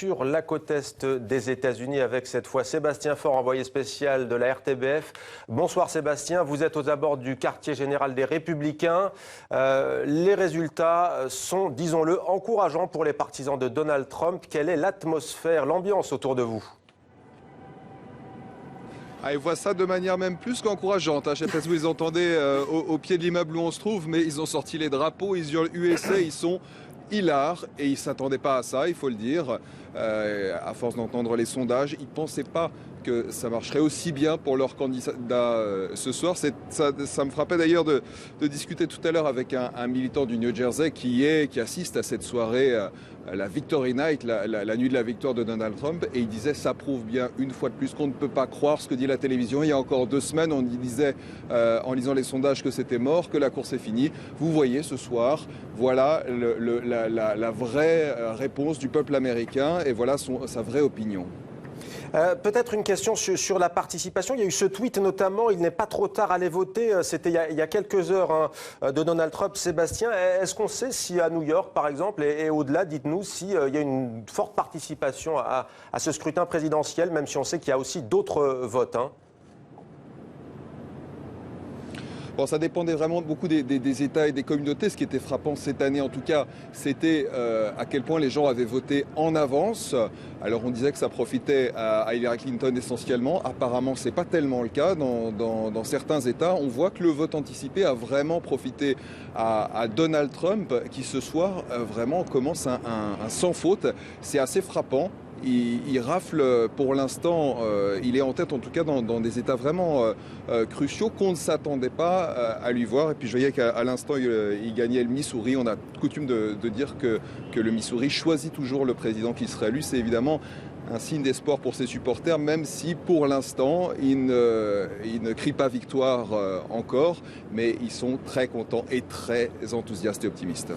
sur la côte est des États-Unis avec cette fois Sébastien Faure, envoyé spécial de la RTBF. Bonsoir Sébastien, vous êtes aux abords du quartier général des Républicains. Les résultats sont, disons-le, encourageants pour les partisans de Donald Trump. Quelle est l'atmosphère, l'ambiance autour de vous ? Ils voient ça de manière même plus qu'encourageante. Je ne sais pas si vous les entendez au pied de l'immeuble où on se trouve, mais ils ont sorti les drapeaux, ils hurlent USA, ils sont hilars et ils ne s'attendaient pas à ça, il faut le dire. À force d'entendre les sondages, ils ne pensaient pas que ça marcherait aussi bien pour leur candidat ce soir. Ça me frappait d'ailleurs de discuter tout à l'heure avec un militant du New Jersey qui assiste à cette soirée, la Victory Night, la nuit de la victoire de Donald Trump, et il disait ça prouve bien une fois de plus qu'on ne peut pas croire ce que dit la télévision. Il y a encore 2 semaines, on disait en lisant les sondages que c'était mort, que la course est finie. Vous voyez ce soir, voilà la vraie réponse du peuple américain et voilà sa vraie opinion. Peut-être une question sur la participation. Il y a eu ce tweet notamment, il n'est pas trop tard à aller voter. C'était il y a quelques heures de Donald Trump. Sébastien, est-ce qu'on sait si à New York, par exemple, et au-delà, dites-nous, s'il y a une forte participation à ce scrutin présidentiel, même si on sait qu'il y a aussi d'autres votes, Bon, ça dépendait vraiment beaucoup des États et des communautés. Ce qui était frappant cette année, en tout cas, c'était à quel point les gens avaient voté en avance. Alors, on disait que ça profitait à Hillary Clinton essentiellement. Apparemment, ce n'est pas tellement le cas. Dans certains États, on voit que le vote anticipé a vraiment profité à Donald Trump, qui ce soir vraiment commence un sans faute. C'est assez frappant. Il rafle pour l'instant, il est en tête en tout cas dans des états vraiment cruciaux qu'on ne s'attendait pas à lui voir. Et puis je voyais qu'à l'instant il gagnait le Missouri. On a coutume de dire que le Missouri choisit toujours le président qui sera élu. C'est évidemment un signe d'espoir pour ses supporters, même si pour l'instant ils ne crient pas victoire encore, mais ils sont très contents et très enthousiastes et optimistes.